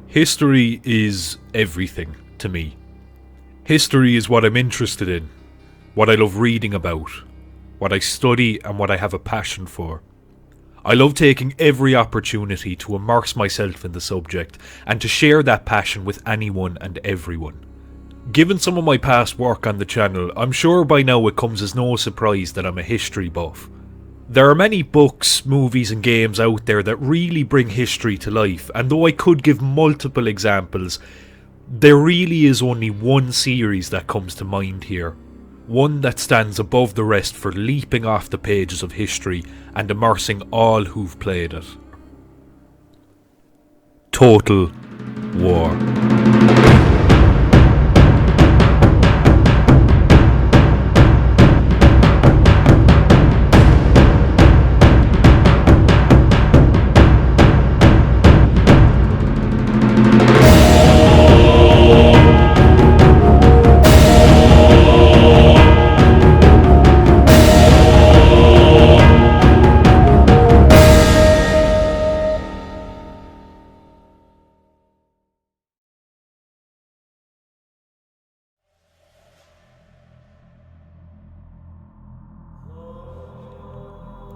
History is everything to me. History is what I'm interested in, what I love reading about, what I study and what I have a passion for. I love taking every opportunity to immerse myself in the subject and to share that passion with anyone and everyone. Given some of my past work on the channel, I'm sure by now it comes as no surprise that I'm a history buff. There are many books, movies and games out there that really bring history to life, and though I could give multiple examples, there really is only one series that comes to mind here. One that stands above the rest for leaping off the pages of history and immersing all who've played it. Total War.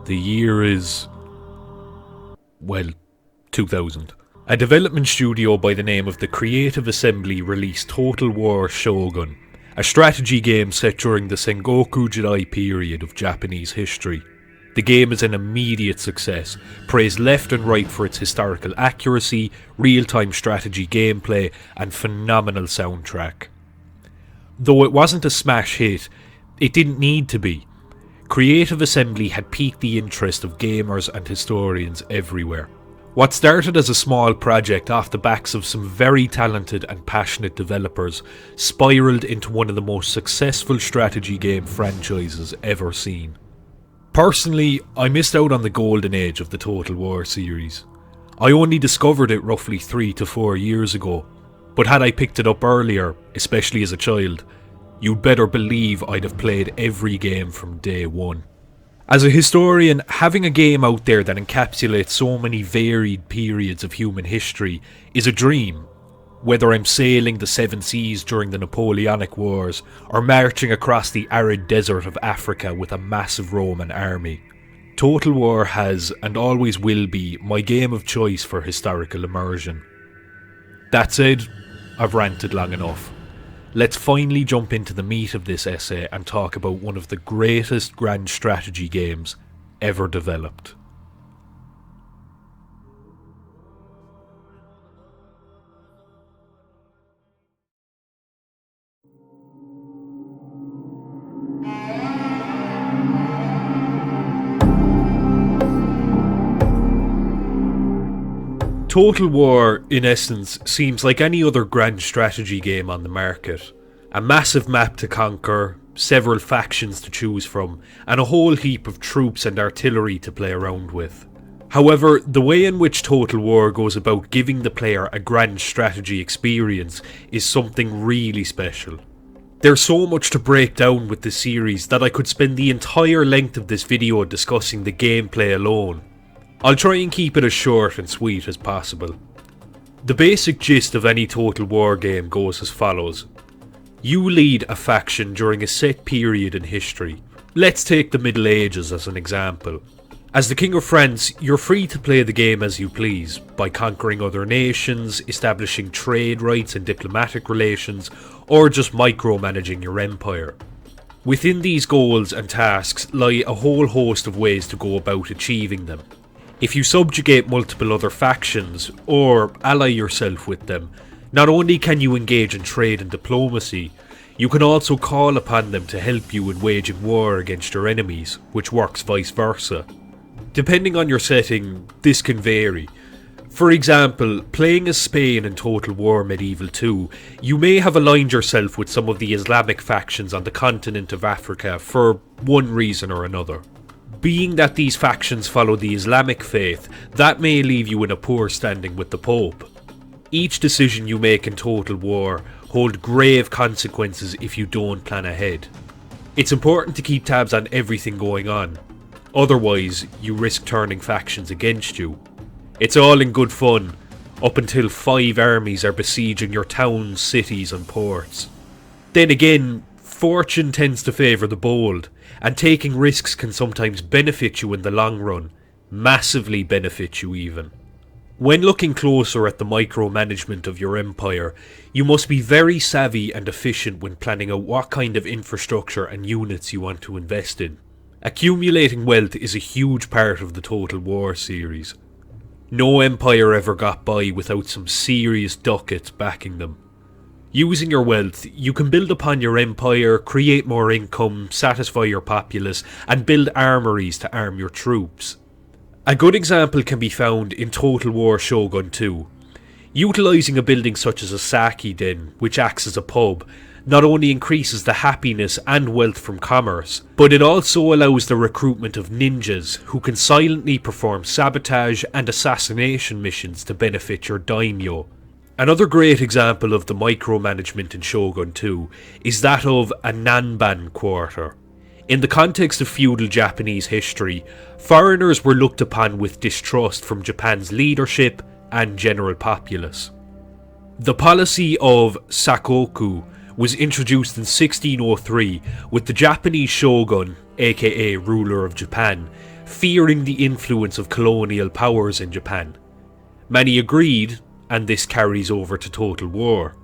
The year is, well, 2000. A development studio by the name of the Creative Assembly released Total War Shogun, a strategy game set during the Sengoku Jidai period of Japanese history. The game is an immediate success, praised left and right for its historical accuracy, real-time strategy gameplay, and phenomenal soundtrack. Though it wasn't a smash hit, it didn't need to be. Creative Assembly had piqued the interest of gamers and historians everywhere. What started as a small project off the backs of some very talented and passionate developers spiraled into one of the most successful strategy game franchises ever seen. Personally, I missed out on the golden age of the Total War series. I only discovered it roughly 3 to 4 years ago, but had I picked it up earlier, especially as a child, you'd better believe I'd have played every game from day one. As a historian, having a game out there that encapsulates so many varied periods of human history is a dream. Whether I'm sailing the seven seas during the Napoleonic Wars, or marching across the arid desert of Africa with a massive Roman army. Total War has, and always will be, my game of choice for historical immersion. That said, I've ranted long enough. Let's finally jump into the meat of this essay and talk about one of the greatest grand strategy games ever developed. Total War, in essence, seems like any other grand strategy game on the market. A massive map to conquer, several factions to choose from, and a whole heap of troops and artillery to play around with. However, the way in which Total War goes about giving the player a grand strategy experience is something really special. There's so much to break down with this series that I could spend the entire length of this video discussing the gameplay alone. I'll try and keep it as short and sweet as possible. The basic gist of any Total War game goes as follows. You lead a faction during a set period in history. Let's take the Middle Ages as an example. As the King of France, you're free to play the game as you please, by conquering other nations, establishing trade rights and diplomatic relations, or just micromanaging your empire. Within these goals and tasks lie a whole host of ways to go about achieving them. If you subjugate multiple other factions, or ally yourself with them, not only can you engage in trade and diplomacy, you can also call upon them to help you in waging war against your enemies, which works vice versa. Depending on your setting, this can vary. For example, playing as Spain in Total War Medieval 2, you may have aligned yourself with some of the Islamic factions on the continent of Africa for one reason or another. Being that these factions follow the Islamic faith, that may leave you in a poor standing with the Pope. Each decision you make in Total War hold grave consequences if you don't plan ahead. It's important to keep tabs on everything going on, otherwise you risk turning factions against you. It's all in good fun, up until 5 armies are besieging your towns, cities and ports. Then again, fortune tends to favour the bold, and taking risks can sometimes benefit you in the long run, massively benefit you even. When looking closer at the micromanagement of your empire, you must be very savvy and efficient when planning out what kind of infrastructure and units you want to invest in. Accumulating wealth is a huge part of the Total War series. No empire ever got by without some serious ducats backing them. Using your wealth, you can build upon your empire, create more income, satisfy your populace, and build armories to arm your troops. A good example can be found in Total War Shogun 2. Utilising a building such as a sake den, which acts as a pub, not only increases the happiness and wealth from commerce, but it also allows the recruitment of ninjas who can silently perform sabotage and assassination missions to benefit your daimyo. Another great example of the micromanagement in Shogun 2 is that of a nanban quarter. In the context of feudal Japanese history, foreigners were looked upon with distrust from Japan's leadership and general populace. The policy of sakoku was introduced in 1603 with the Japanese shogun, aka ruler of Japan, fearing the influence of colonial powers in Japan. Many agreed, and this carries over to Total War.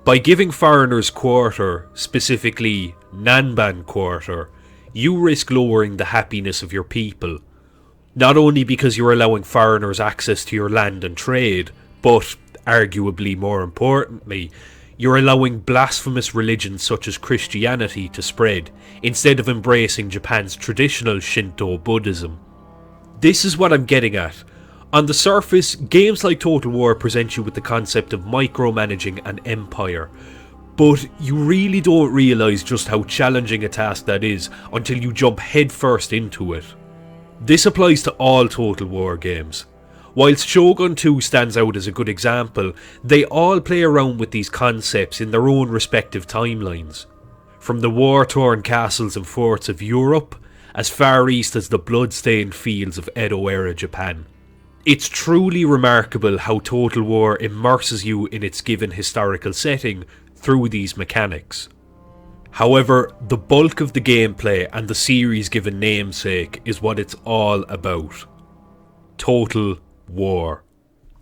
By giving foreigners quarter, specifically nanban quarter, you risk lowering the happiness of your people. Not only because you're allowing foreigners access to your land and trade, but, arguably more importantly, you're allowing blasphemous religions such as Christianity to spread, instead of embracing Japan's traditional Shinto Buddhism. This is what I'm getting at. On the surface, games like Total War present you with the concept of micromanaging an empire, but you really don't realise just how challenging a task that is until you jump headfirst into it. This applies to all Total War games. Whilst Shogun 2 stands out as a good example, they all play around with these concepts in their own respective timelines. From the war-torn castles and forts of Europe, as far east as the blood-stained fields of Edo-era Japan. It's truly remarkable how Total War immerses you in its given historical setting through these mechanics. However, the bulk of the gameplay and the series' given namesake is what it's all about. Total War.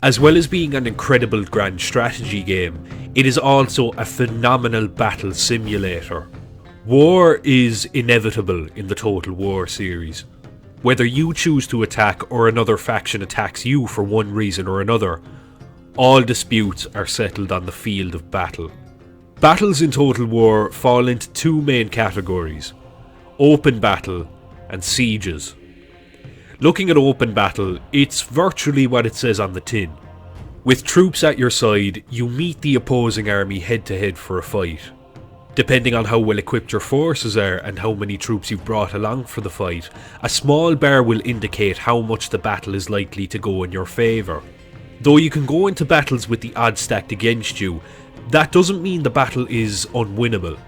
As well as being an incredible grand strategy game, it is also a phenomenal battle simulator. War is inevitable in the Total War series. Whether you choose to attack or another faction attacks you for one reason or another, all disputes are settled on the field of battle. Battles in Total War fall into two main categories: open battle and sieges. Looking at open battle, it's virtually what it says on the tin. With troops at your side, you meet the opposing army head to head for a fight. Depending on how well equipped your forces are and how many troops you've brought along for the fight, a small bar will indicate how much the battle is likely to go in your favour. Though you can go into battles with the odds stacked against you, that doesn't mean the battle is unwinnable.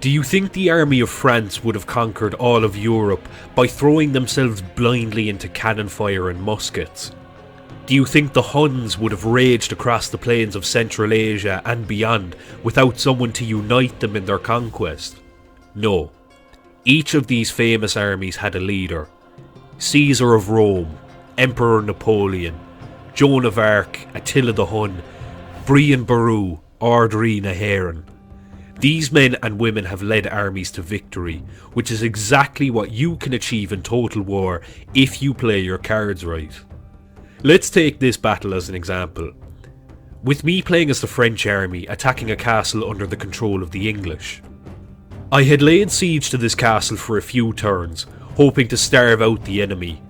Do you think the army of France would have conquered all of Europe by throwing themselves blindly into cannon fire and muskets? Do you think the Huns would have raged across the plains of Central Asia and beyond without someone to unite them in their conquest? No. Each of these famous armies had a leader. Caesar of Rome, Emperor Napoleon, Joan of Arc, Attila the Hun, Brian Boru, Ardri Naharan. These men and women have led armies to victory, which is exactly what you can achieve in Total War if you play your cards right. Let's take this battle as an example. With me playing as the French army attacking a castle under the control of the English. I had laid siege to this castle for a few turns, hoping to starve out the enemy.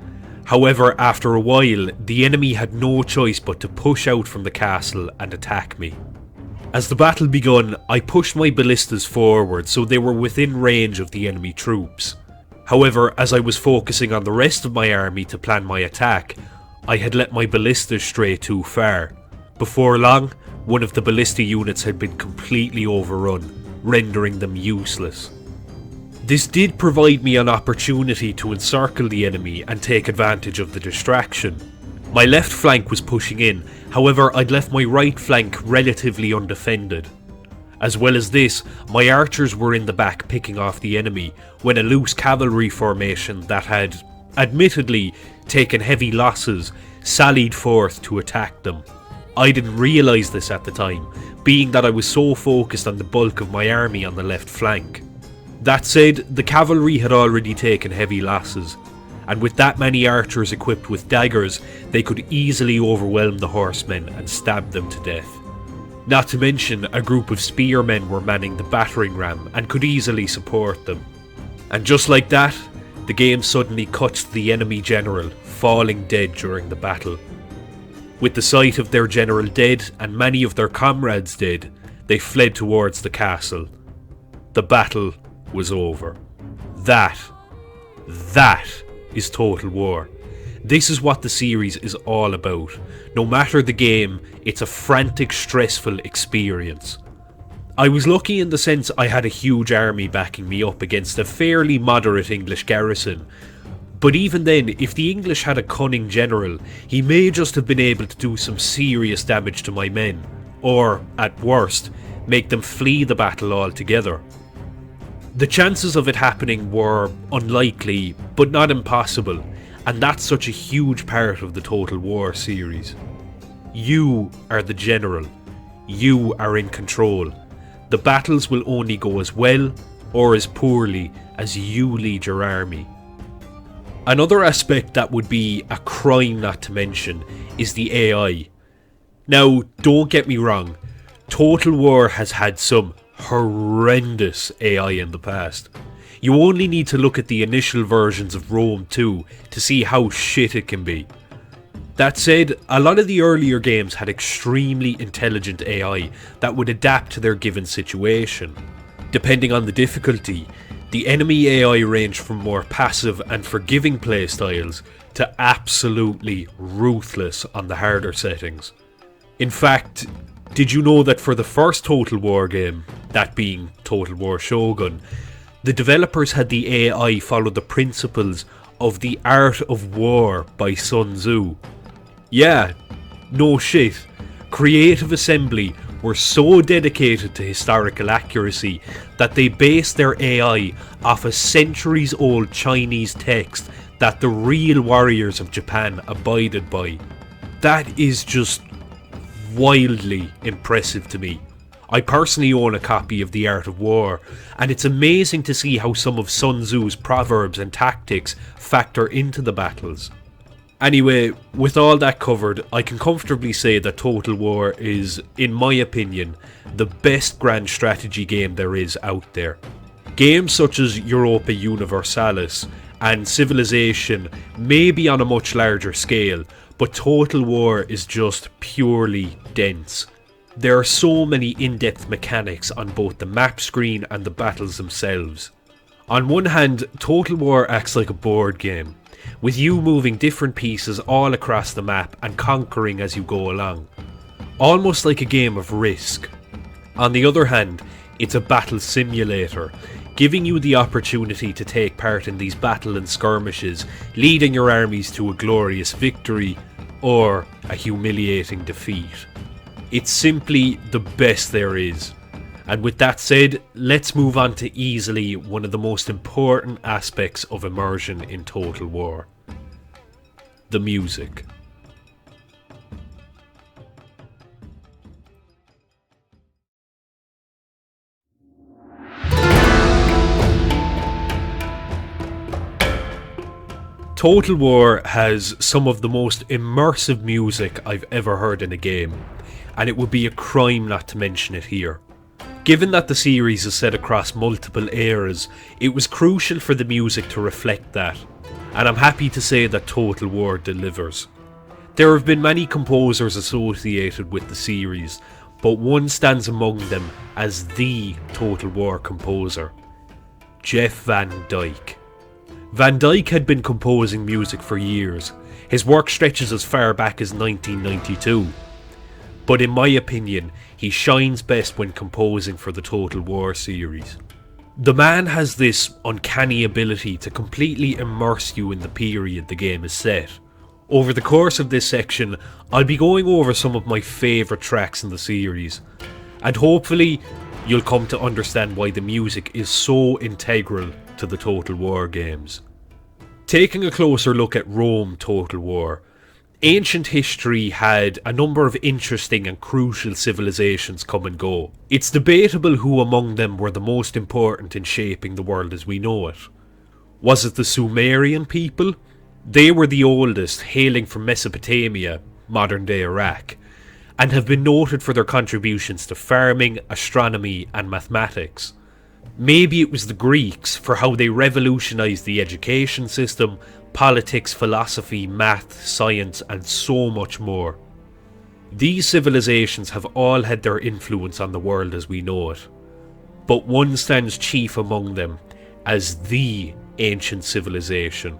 However, after a while, the enemy had no choice but to push out from the castle and attack me. As the battle begun, I pushed my ballistas forward so they were within range of the enemy troops. However, as I was focusing on the rest of my army to plan my attack, I had let my ballistas stray too far. Before long, one of the ballista units had been completely overrun, rendering them useless. This did provide me an opportunity to encircle the enemy and take advantage of the distraction. My left flank was pushing in, however I'd left my right flank relatively undefended. As well as this, my archers were in the back picking off the enemy when a loose cavalry formation that had, admittedly, taken heavy losses sallied forth to attack them. I didn't realise this at the time, being that I was so focused on the bulk of my army on the left flank. That said, the cavalry had already taken heavy losses, and with that many archers equipped with daggers, they could easily overwhelm the horsemen and stab them to death. Not to mention, a group of spearmen were manning the battering ram and could easily support them. And just like that, the game suddenly cuts to the enemy general, falling dead during the battle. With the sight of their general dead and many of their comrades dead, they fled towards the castle. The battle was over. That is Total War. This is what the series is all about. No matter the game, it's a frantic, stressful experience. I was lucky in the sense I had a huge army backing me up against a fairly moderate English garrison. But even then, if the English had a cunning general, he may just have been able to do some serious damage to my men, or, at worst, make them flee the battle altogether. The chances of it happening were unlikely, but not impossible, and that's such a huge part of the Total War series. You are the general. You are in control. The battles will only go as well, or as poorly, as you lead your army. Another aspect that would be a crime not to mention is the AI. Now, don't get me wrong, Total War has had some horrendous AI in the past. You only need to look at the initial versions of Rome 2 to see how shit it can be. That said, a lot of the earlier games had extremely intelligent AI that would adapt to their given situation. Depending on the difficulty, the enemy AI ranged from more passive and forgiving playstyles to absolutely ruthless on the harder settings. In fact, did you know that for the first Total War game, that being Total War Shogun, the developers had the AI follow the principles of The Art of War by Sun Tzu? Yeah, no shit. Creative Assembly were so dedicated to historical accuracy that they based their AI off a centuries-old Chinese text that the real warriors of Japan abided by. That is just wildly impressive to me. I personally own a copy of The Art of War, and it's amazing to see how some of Sun Tzu's proverbs and tactics factor into the battles. Anyway, with all that covered, I can comfortably say that Total War is, in my opinion, the best grand strategy game there is out there. Games such as Europa Universalis and Civilization may be on a much larger scale, but Total War is just purely dense. There are so many in-depth mechanics on both the map screen and the battles themselves. On one hand, Total War acts like a board game, with you moving different pieces all across the map and conquering as you go along. Almost like a game of Risk. On the other hand, it's a battle simulator, giving you the opportunity to take part in these battle and skirmishes, leading your armies to a glorious victory or a humiliating defeat. It's simply the best there is. And with that said, let's move on to easily one of the most important aspects of immersion in Total War. The music. Total War has some of the most immersive music I've ever heard in a game, and it would be a crime not to mention it here. Given that the series is set across multiple eras, it was crucial for the music to reflect that, and I'm happy to say that Total War delivers. There have been many composers associated with the series, but one stands among them as the Total War composer, Jeff Van Dyke. Van Dyke had been composing music for years. His work stretches as far back as 1992. But in my opinion, he shines best when composing for the Total War series. The man has this uncanny ability to completely immerse you in the period the game is set, Over the course of this section, I'll be going over some of my favourite tracks in the series, and hopefully you'll come to understand why the music is so integral to the Total War games. Taking a closer look at Rome Total War, ancient history had a number of interesting and crucial civilizations come and go. It's debatable who among them were the most important in shaping the world as we know it. Was it the Sumerian people? They were the oldest, hailing from Mesopotamia, modern-day Iraq, and have been noted for their contributions to farming, astronomy and mathematics. Maybe it was the Greeks for how they revolutionised the education system, politics, philosophy, math, science and so much more. These civilizations have all had their influence on the world as we know it, but one stands chief among them as the ancient civilization: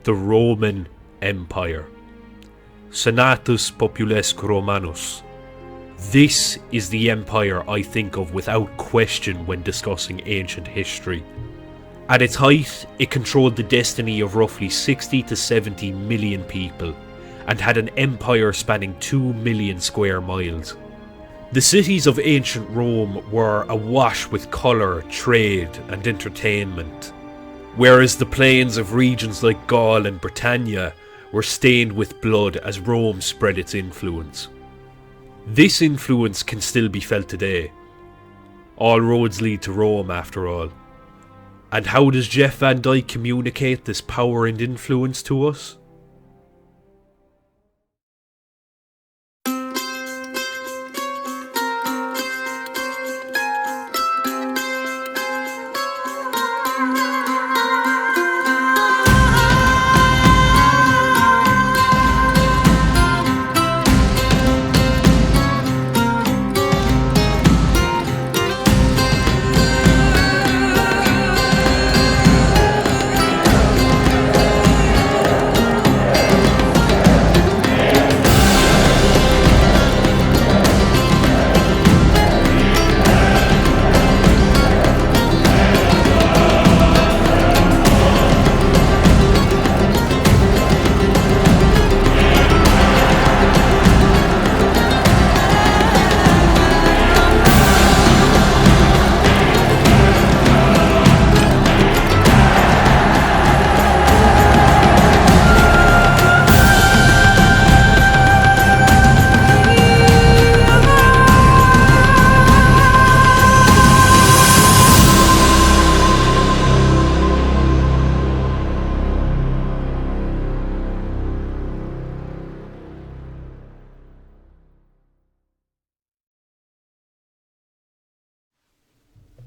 the Roman Empire. Senatus Populesque Romanus. This is the empire I think of without question when discussing ancient history. At its height, it controlled the destiny of roughly 60 to 70 million people, and had an empire spanning 2 million square miles. The cities of ancient Rome were awash with colour, trade and entertainment, whereas the plains of regions like Gaul and Britannia were stained with blood as Rome spread its influence. This influence can still be felt today. All roads lead to Rome after all. And how does Jeff Van Dyke communicate this power and influence to us?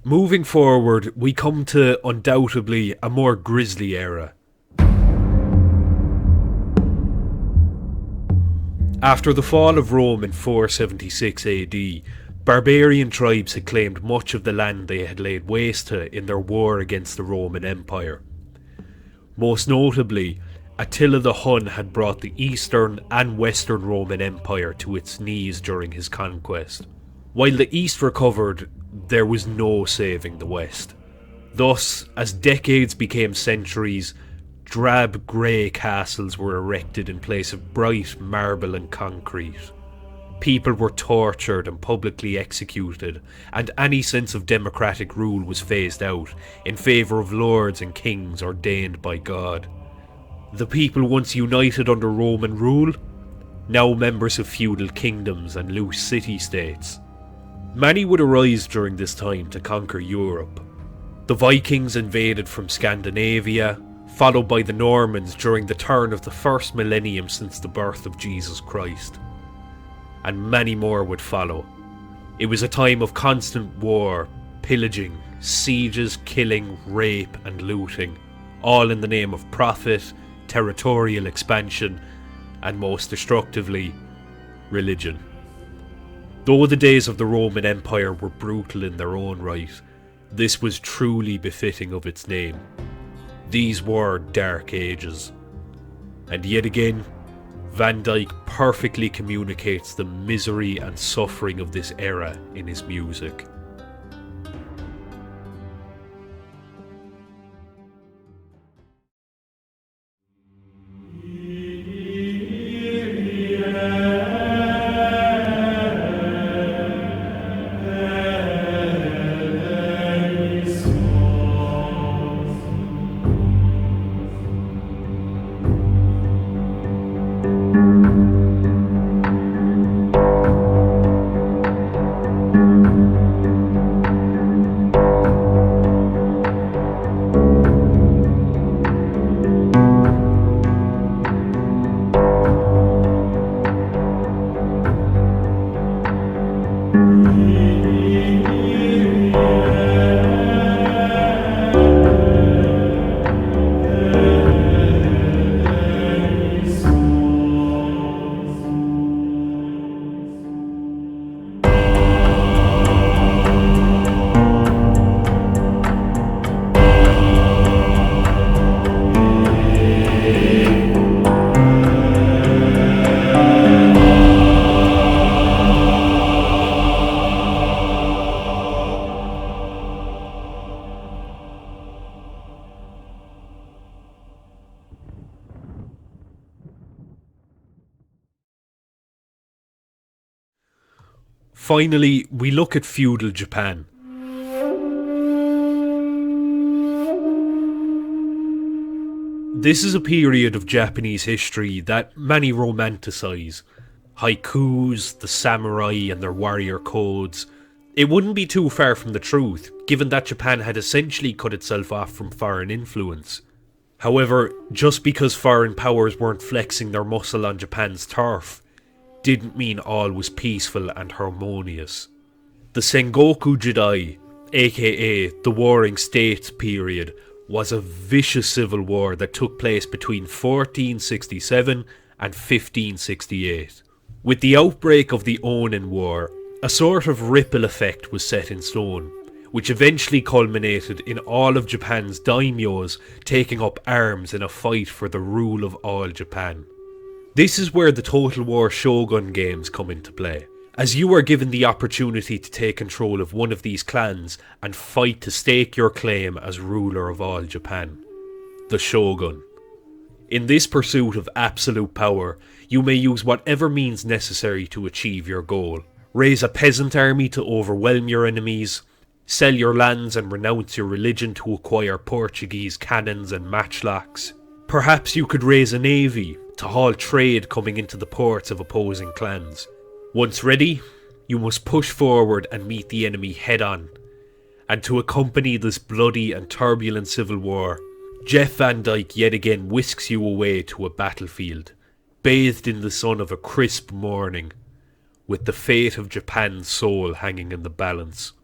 Moving forward, we come to undoubtedly a more grisly era. After the fall of Rome in 476 AD, barbarian tribes had claimed much of the land they had laid waste to in their war against the Roman Empire. Most notably, Attila the Hun had brought the Eastern and Western Roman Empire to its knees during his conquest. While the East recovered, there was no saving the West. Thus, as decades became centuries, drab grey castles were erected in place of bright marble and concrete. People were tortured and publicly executed, and any sense of democratic rule was phased out in favour of lords and kings ordained by God. The people once united under Roman rule, now members of feudal kingdoms and loose city-states. Many would arise during this time to conquer Europe. The Vikings invaded from Scandinavia, followed by the Normans during the turn of the first millennium since the birth of Jesus Christ. And many more would follow. It was a time of constant war, pillaging, sieges, killing, rape and looting, all in the name of profit, territorial expansion, and most destructively, religion. Though the days of the Roman Empire were brutal in their own right, this was truly befitting of its name. These were dark ages. And yet again, Van Dyke perfectly communicates the misery and suffering of this era in his music. Finally, we look at Feudal Japan. This is a period of Japanese history that many romanticize. Haikus, the samurai and their warrior codes. It wouldn't be too far from the truth, given that Japan had essentially cut itself off from foreign influence. However, just because foreign powers weren't flexing their muscle on Japan's turf, didn't mean all was peaceful and harmonious. The Sengoku Jidai, aka the Warring States period, was a vicious civil war that took place between 1467 and 1568. With the outbreak of the Onin War, a sort of ripple effect was set in stone, which eventually culminated in all of Japan's daimyos taking up arms in a fight for the rule of all Japan. This is where the Total War Shogun games come into play, as you are given the opportunity to take control of one of these clans and fight to stake your claim as ruler of all Japan. The Shogun. In this pursuit of absolute power, you may use whatever means necessary to achieve your goal. Raise a peasant army to overwhelm your enemies, sell your lands and renounce your religion to acquire Portuguese cannons and matchlocks. Perhaps you could raise a navy to haul trade coming into the ports of opposing clans. Once ready, you must push forward and meet the enemy head on. And to accompany this bloody and turbulent civil war, Jeff Van Dyke yet again whisks you away to a battlefield, bathed in the sun of a crisp morning, with the fate of Japan's soul hanging in the balance.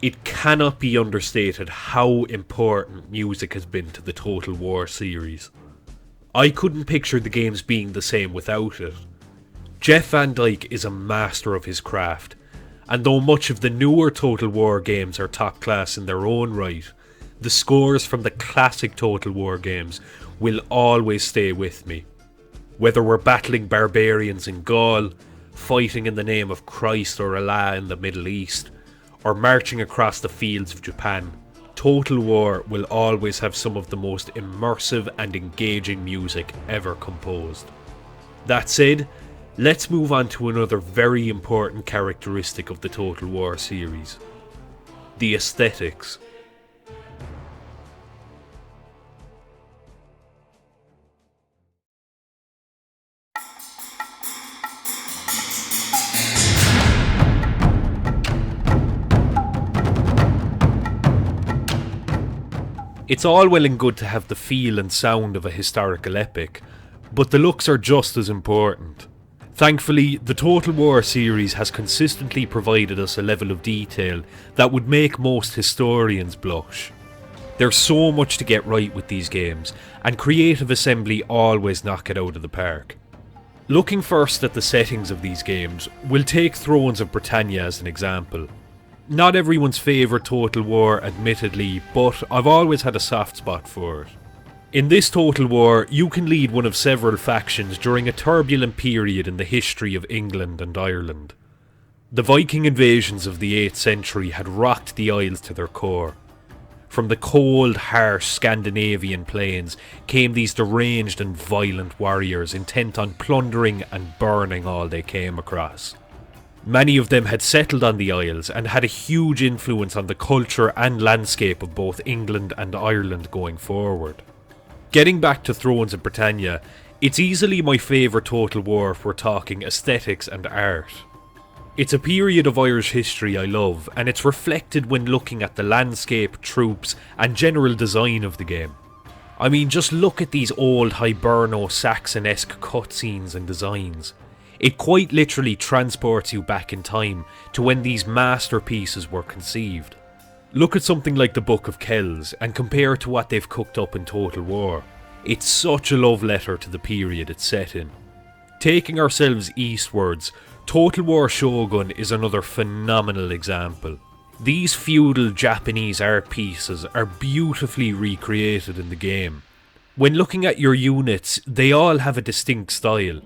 It cannot be understated how important music has been to the Total War series. I couldn't picture the games being the same without it. Jeff Van Dyke is a master of his craft, and though much of the newer Total War games are top class in their own right, the scores from the classic Total War games will always stay with me. Whether we're battling barbarians in Gaul, fighting in the name of Christ or Allah in the Middle East, or marching across the fields of Japan, Total War will always have some of the most immersive and engaging music ever composed. That said, let's move on to another very important characteristic of the Total War series: the aesthetics. It's all well and good to have the feel and sound of a historical epic, but the looks are just as important. Thankfully, the Total War series has consistently provided us a level of detail that would make most historians blush. There's so much to get right with these games, and Creative Assembly always knock it out of the park. Looking first at the settings of these games, we'll take Thrones of Britannia as an example. Not everyone's favourite Total War, admittedly, but I've always had a soft spot for it. In this Total War, you can lead one of several factions during a turbulent period in the history of England and Ireland. The Viking invasions of the 8th century had rocked the Isles to their core. From the cold, harsh Scandinavian plains came these deranged and violent warriors intent on plundering and burning all they came across. Many of them had settled on the Isles and had a huge influence on the culture and landscape of both England and Ireland going forward. Getting back to Thrones of Britannia, it's easily my favourite Total War if we're talking aesthetics and art. It's a period of Irish history I love, and it's reflected when looking at the landscape, troops, and general design of the game. I mean, just look at these old Hiberno-Saxon-esque cutscenes and designs. It quite literally transports you back in time to when these masterpieces were conceived. Look at something like the Book of Kells and compare it to what they've cooked up in Total War. It's such a love letter to the period it's set in. Taking ourselves eastwards, Total War Shogun is another phenomenal example. These feudal Japanese art pieces are beautifully recreated in the game. When looking at your units, they all have a distinct style.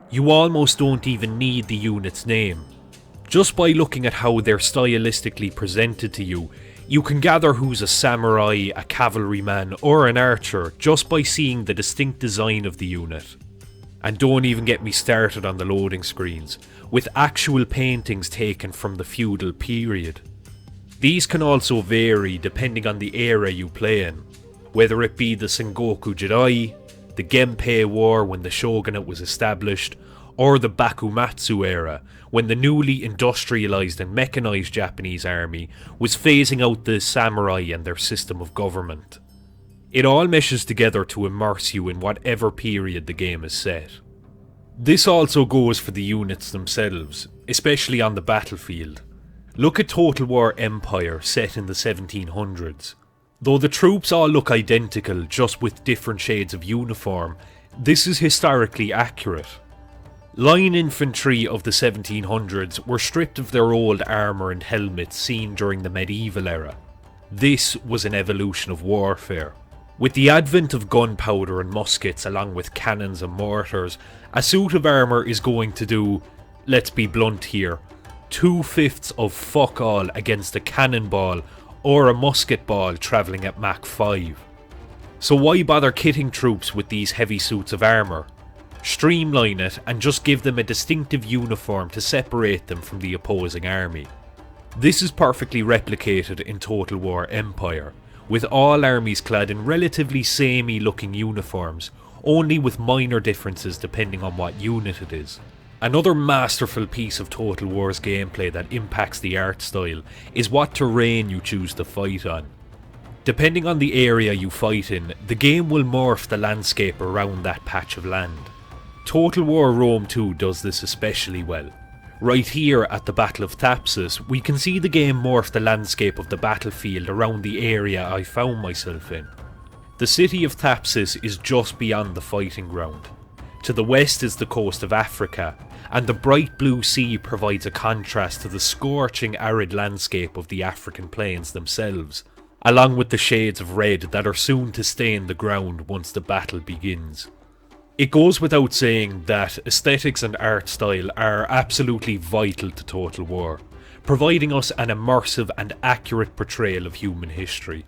You almost don't even need the unit's name. Just by looking at how they're stylistically presented to you, you can gather who's a samurai, a cavalryman, or an archer just by seeing the distinct design of the unit. And don't even get me started on the loading screens, with actual paintings taken from the feudal period. These can also vary depending on the era you play in, whether it be the Sengoku Jidai, the Genpei War when the shogunate was established, or the Bakumatsu era when the newly industrialised and mechanised Japanese army was phasing out the samurai and their system of government. It all meshes together to immerse you in whatever period the game is set. This also goes for the units themselves, especially on the battlefield. Look at Total War Empire set in the 1700s. Though the troops all look identical, just with different shades of uniform, this is historically accurate. Line infantry of the 1700s were stripped of their old armour and helmets seen during the medieval era. This was an evolution of warfare. With the advent of gunpowder and muskets along with cannons and mortars, a suit of armour is going to do, let's be blunt here, 2/5 of fuck all against a cannonball or a musket ball travelling at Mach 5. So why bother kitting troops with these heavy suits of armour? Streamline it and just give them a distinctive uniform to separate them from the opposing army. This is perfectly replicated in Total War Empire, with all armies clad in relatively samey looking uniforms, only with minor differences depending on what unit it is. Another masterful piece of Total War's gameplay that impacts the art style is what terrain you choose to fight on. Depending on the area you fight in, the game will morph the landscape around that patch of land. Total War Rome 2 does this especially well. Right here at the Battle of Thapsus, we can see the game morph the landscape of the battlefield around the area I found myself in. The city of Thapsus is just beyond the fighting ground. To the west is the coast of Africa, and the bright blue sea provides a contrast to the scorching arid landscape of the African plains themselves, along with the shades of red that are soon to stain the ground once the battle begins. It goes without saying that aesthetics and art style are absolutely vital to Total War, providing us an immersive and accurate portrayal of human history.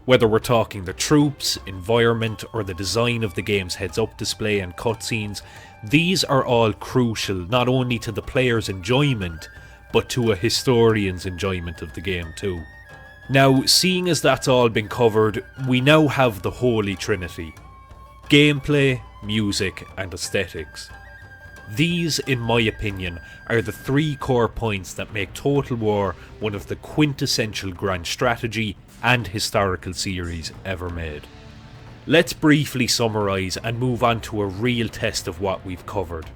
Whether we're talking the troops, environment, or the design of the game's heads-up display and cutscenes, these are all crucial not only to the player's enjoyment, but to a historian's enjoyment of the game too. Now, seeing as that's all been covered, we now have the Holy Trinity: gameplay, music, and aesthetics. These, in my opinion, are the three core points that make Total War one of the quintessential grand strategy and historical series ever made. Let's briefly summarise and move on to a real test of what we've covered: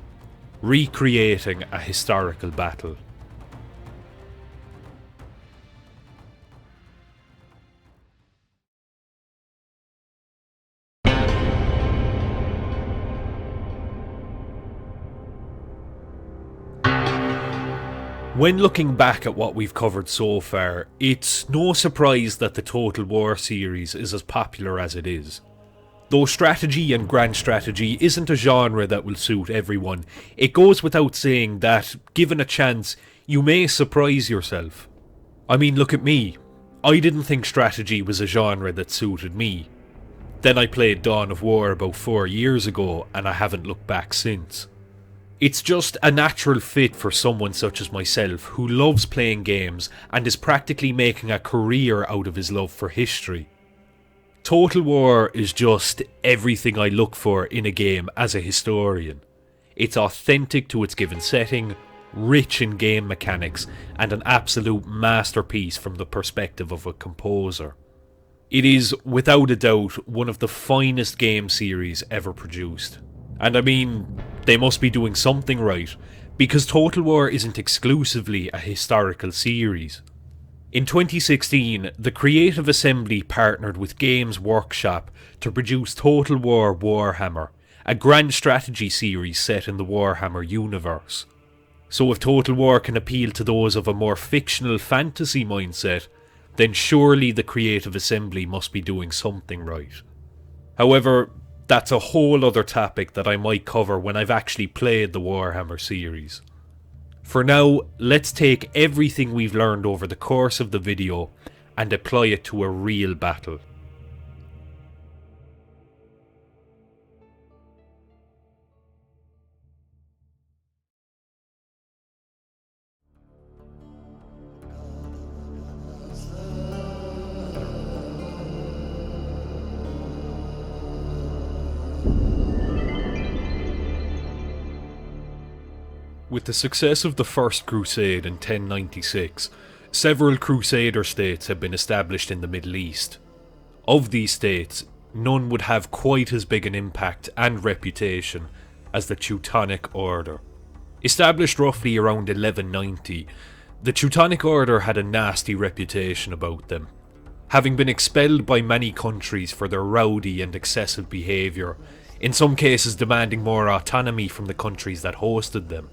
recreating a historical battle. When looking back at what we've covered so far, it's no surprise that the Total War series is as popular as it is. Though strategy and grand strategy isn't a genre that will suit everyone, it goes without saying that, given a chance, you may surprise yourself. I mean, look at me. I didn't think strategy was a genre that suited me. Then I played Dawn of War about 4 years ago, and I haven't looked back since. It's just a natural fit for someone such as myself who loves playing games and is practically making a career out of his love for history. Total War is just everything I look for in a game as a historian. It's authentic to its given setting, rich in game mechanics, and an absolute masterpiece from the perspective of a composer. It is, without a doubt, one of the finest game series ever produced. And I mean, they must be doing something right, because Total War isn't exclusively a historical series. In 2016, the Creative Assembly partnered with Games Workshop to produce Total War Warhammer, a grand strategy series set in the Warhammer universe. So if Total War can appeal to those of a more fictional fantasy mindset, then surely the Creative Assembly must be doing something right. However, that's a whole other topic that I might cover when I've actually played the Warhammer series. For now, let's take everything we've learned over the course of the video and apply it to a real battle. With the success of the First Crusade in 1096, several Crusader states had been established in the Middle East. Of these states, none would have quite as big an impact and reputation as the Teutonic Order. Established roughly around 1190, the Teutonic Order had a nasty reputation about them, having been expelled by many countries for their rowdy and excessive behaviour, in some cases demanding more autonomy from the countries that hosted them.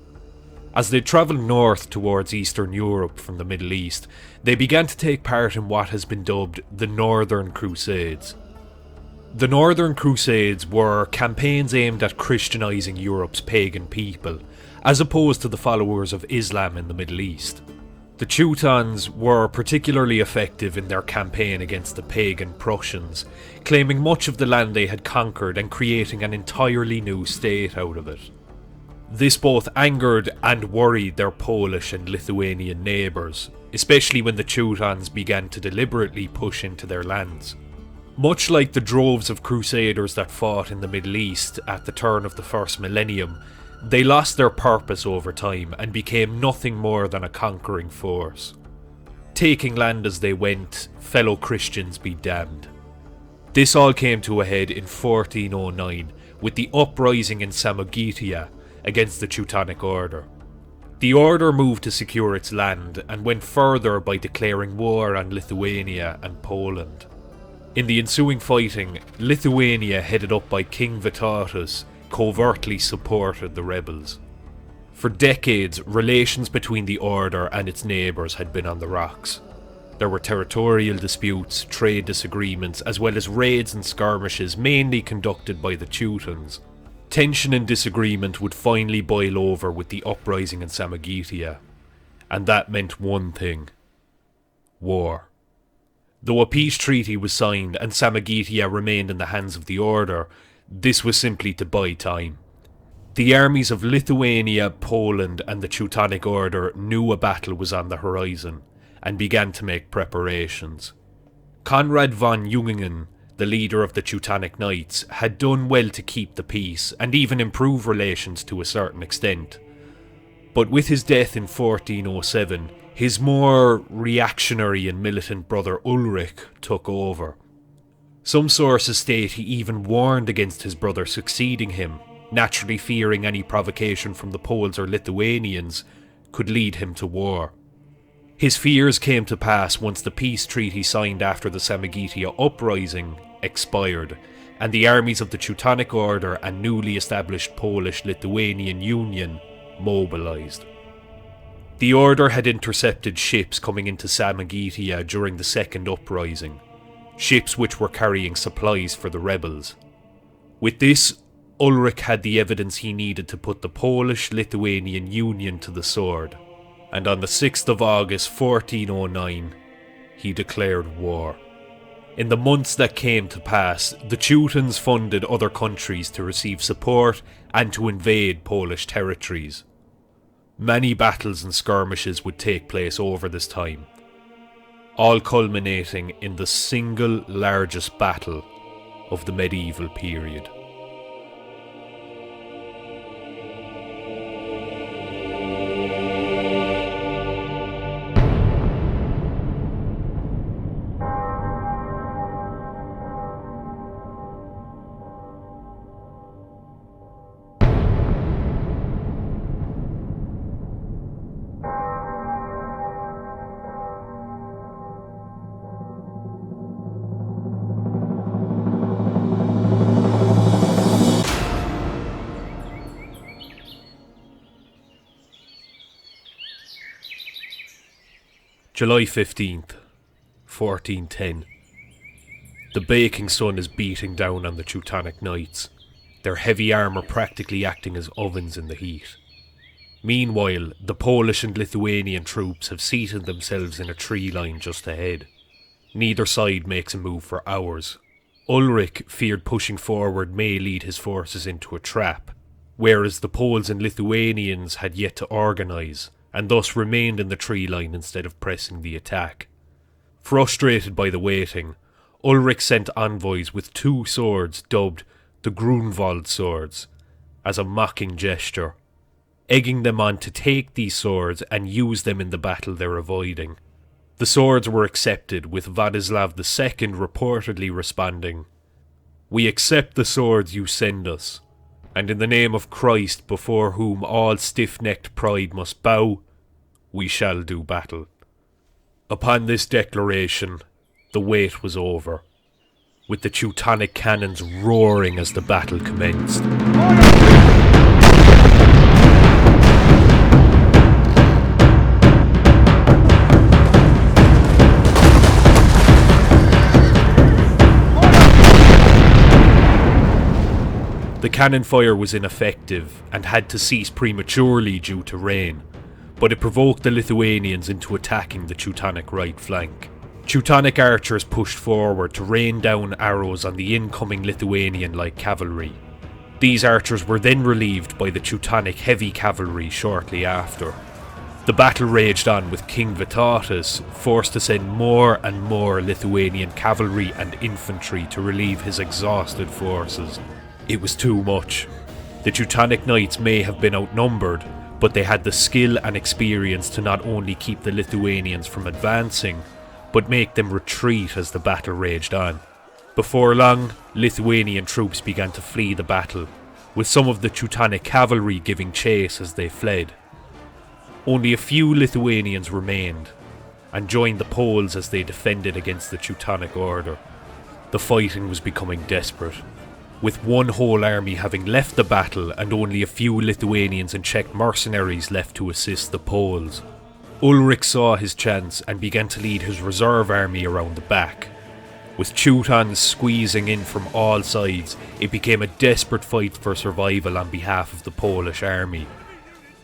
As they travelled north towards Eastern Europe from the Middle East, they began to take part in what has been dubbed the Northern Crusades. The Northern Crusades were campaigns aimed at Christianising Europe's pagan people, as opposed to the followers of Islam in the Middle East. The Teutons were particularly effective in their campaign against the pagan Prussians, claiming much of the land they had conquered and creating an entirely new state out of it. This both angered and worried their Polish and Lithuanian neighbours, especially when the Teutons began to deliberately push into their lands. Much like the droves of crusaders that fought in the Middle East at the turn of the first millennium, they lost their purpose over time and became nothing more than a conquering force. Taking land as they went, fellow Christians be damned. This all came to a head in 1409 with the uprising in Samogitiya against the Teutonic Order. The order moved to secure its land and went further by declaring war on Lithuania and Poland. In the ensuing fighting, Lithuania, headed up by King Vytautas, covertly supported the rebels. For decades, relations between the order and its neighbours had been on the rocks. There were territorial disputes, trade disagreements, as well as raids and skirmishes mainly conducted by the Teutons. Tension and disagreement would finally boil over with the uprising in Samogitiya, and that meant one thing: war. Though a peace treaty was signed and Samogitiya remained in the hands of the Order, this was simply to buy time. The armies of Lithuania, Poland and the Teutonic Order knew a battle was on the horizon, and began to make preparations. Konrad von Jungingen, the leader of the Teutonic Knights, had done well to keep the peace and even improve relations to a certain extent. But with his death in 1407, his more reactionary and militant brother Ulrich took over. Some sources state he even warned against his brother succeeding him, naturally fearing any provocation from the Poles or Lithuanians could lead him to war. His fears came to pass once the peace treaty signed after the Samogitiya uprising expired, and the armies of the Teutonic Order and newly established Polish-Lithuanian Union mobilised. The Order had intercepted ships coming into Samogitiya during the second uprising, ships which were carrying supplies for the rebels. With this, Ulrich had the evidence he needed to put the Polish-Lithuanian Union to the sword, and on the 6th of August 1409, he declared war. In the months that came to pass, the Teutons funded other countries to receive support and to invade Polish territories. Many battles and skirmishes would take place over this time, all culminating in the single largest battle of the medieval period. July 15th, 1410. The baking sun is beating down on the Teutonic Knights, their heavy armour practically acting as ovens in the heat. Meanwhile, the Polish and Lithuanian troops have seated themselves in a tree line just ahead. Neither side makes a move for hours. Ulrich feared pushing forward may lead his forces into a trap, whereas the Poles and Lithuanians had yet to organise, and thus remained in the tree line instead of pressing the attack. Frustrated by the waiting, Ulrich sent envoys with 2 swords dubbed the Grunwald swords, as a mocking gesture, egging them on to take these swords and use them in the battle they're avoiding. The swords were accepted, with Vladislav II reportedly responding, "We accept the swords you send us, and in the name of Christ, before whom all stiff-necked pride must bow, we shall do battle." Upon this declaration, the wait was over, with the Teutonic cannons roaring as the battle commenced. The cannon fire was ineffective and had to cease prematurely due to rain, but it provoked the Lithuanians into attacking the Teutonic right flank. Teutonic archers pushed forward to rain down arrows on the incoming Lithuanian light cavalry. These archers were then relieved by the Teutonic heavy cavalry shortly after. The battle raged on, with King Vytautas forced to send more and more Lithuanian cavalry and infantry to relieve his exhausted forces. It was too much. The Teutonic Knights may have been outnumbered, but they had the skill and experience to not only keep the Lithuanians from advancing, but make them retreat as the battle raged on. Before long, Lithuanian troops began to flee the battle, with some of the Teutonic cavalry giving chase as they fled. Only a few Lithuanians remained, and joined the Poles as they defended against the Teutonic order. The fighting was becoming desperate, with one whole army having left the battle and only a few Lithuanians and Czech mercenaries left to assist the Poles. Ulrich saw his chance and began to lead his reserve army around the back. With Teutons squeezing in from all sides, it became a desperate fight for survival on behalf of the Polish army.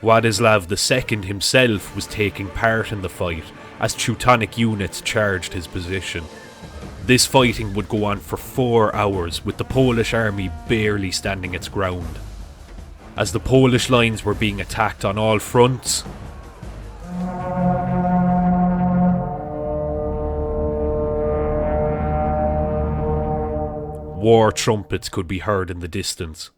Władysław II himself was taking part in the fight as Teutonic units charged his position. This fighting would go on for 4 hours, with the Polish army barely standing its ground. As the Polish lines were being attacked on all fronts, war trumpets could be heard in the distance.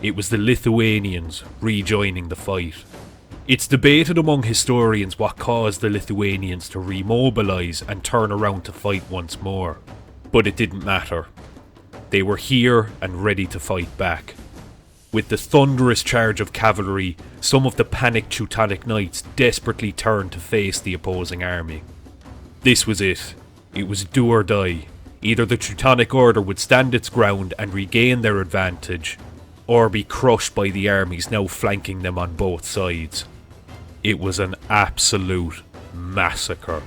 It was the Lithuanians rejoining the fight. It's debated among historians what caused the Lithuanians to remobilise and turn around to fight once more. But it didn't matter. They were here and ready to fight back. With the thunderous charge of cavalry, some of the panicked Teutonic Knights desperately turned to face the opposing army. This was it. It was do or die. Either the Teutonic order would stand its ground and regain their advantage, or be crushed by the armies now flanking them on both sides. It was an absolute massacre.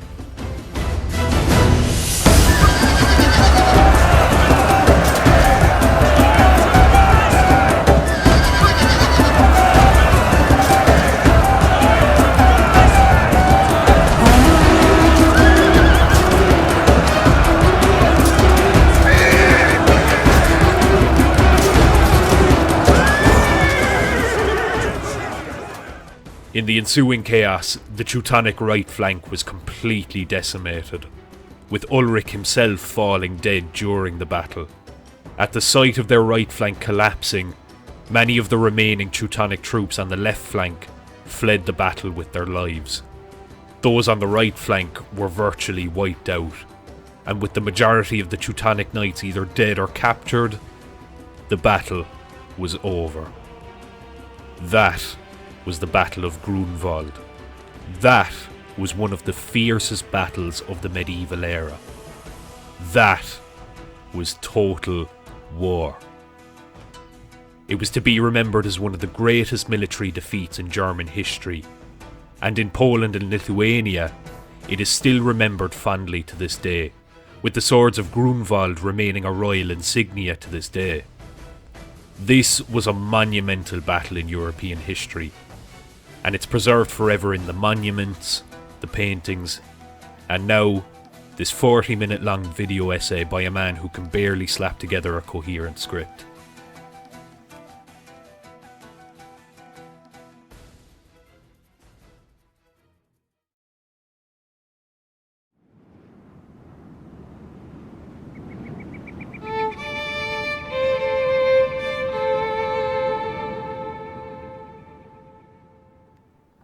In the ensuing chaos, the Teutonic right flank was completely decimated, with Ulrich himself falling dead during the battle. At the sight of their right flank collapsing, many of the remaining Teutonic troops on the left flank fled the battle with their lives. Those on the right flank were virtually wiped out, and with the majority of the Teutonic knights either dead or captured, the battle was over. That was the Battle of Grunwald. That was one of the fiercest battles of the medieval era. That was Total War. It was to be remembered as one of the greatest military defeats in German history, and in Poland and Lithuania, it is still remembered fondly to this day, with the swords of Grunwald remaining a royal insignia to this day. This was a monumental battle in European history, and it's preserved forever in the monuments, the paintings, and now this 40-minute long video essay by a man who can barely slap together a coherent script.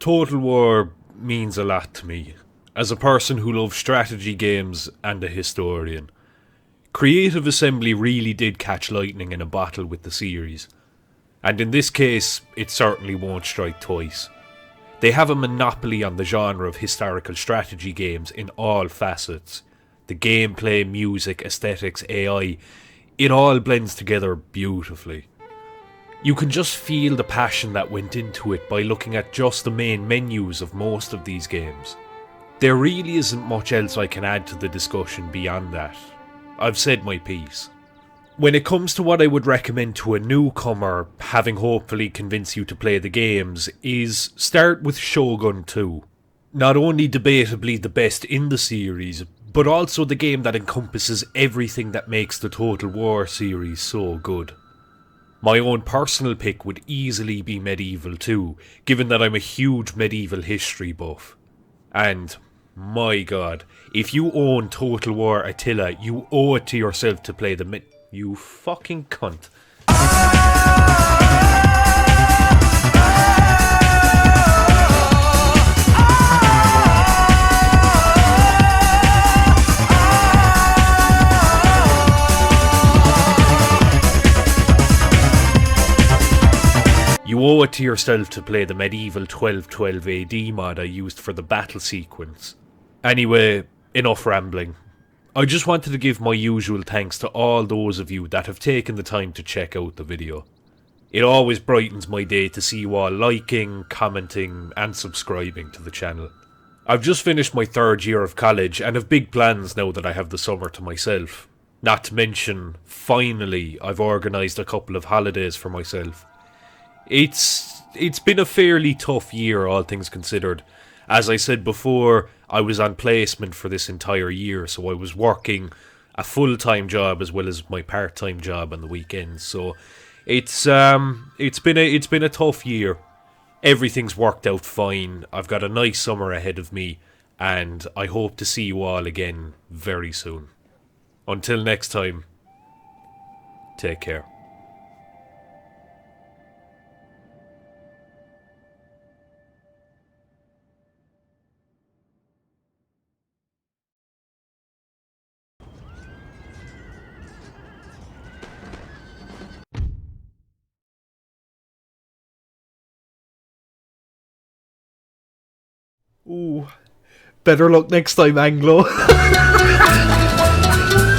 Total War means a lot to me, as a person who loves strategy games and a historian. Creative Assembly really did catch lightning in a bottle with the series, and in this case, it certainly won't strike twice. They have a monopoly on the genre of historical strategy games in all facets. The gameplay, music, aesthetics, AI, it all blends together beautifully. You can just feel the passion that went into it by looking at just the main menus of most of these games. There really isn't much else I can add to the discussion beyond that. I've said my piece. When it comes to what I would recommend to a newcomer, having hopefully convinced you to play the games, is start with Shogun 2. Not only debatably the best in the series, but also the game that encompasses everything that makes the Total War series so good. My own personal pick would easily be Medieval 2, given that I'm a huge medieval history buff. And, my god, if you own Total War Attila, you owe it to yourself to play you fucking cunt. You owe it to yourself to play the medieval 1212 AD mod I used for the battle sequence. Anyway, enough rambling. I just wanted to give my usual thanks to all those of you that have taken the time to check out the video. It always brightens my day to see you all liking, commenting and subscribing to the channel. I've just finished my 3rd year of college and have big plans now that I have the summer to myself. Not to mention, finally, I've organised a couple of holidays for myself. It's been a fairly tough year, all things considered. As I said before, I was on placement for this entire year, so I was working a full-time job as well as my part-time job on the weekends. So it's been a tough year. Everything's worked out fine. I've got a nice summer ahead of me, and I hope to see you all again very soon. Until next time, take care. Ooh, better luck next time, Anglo.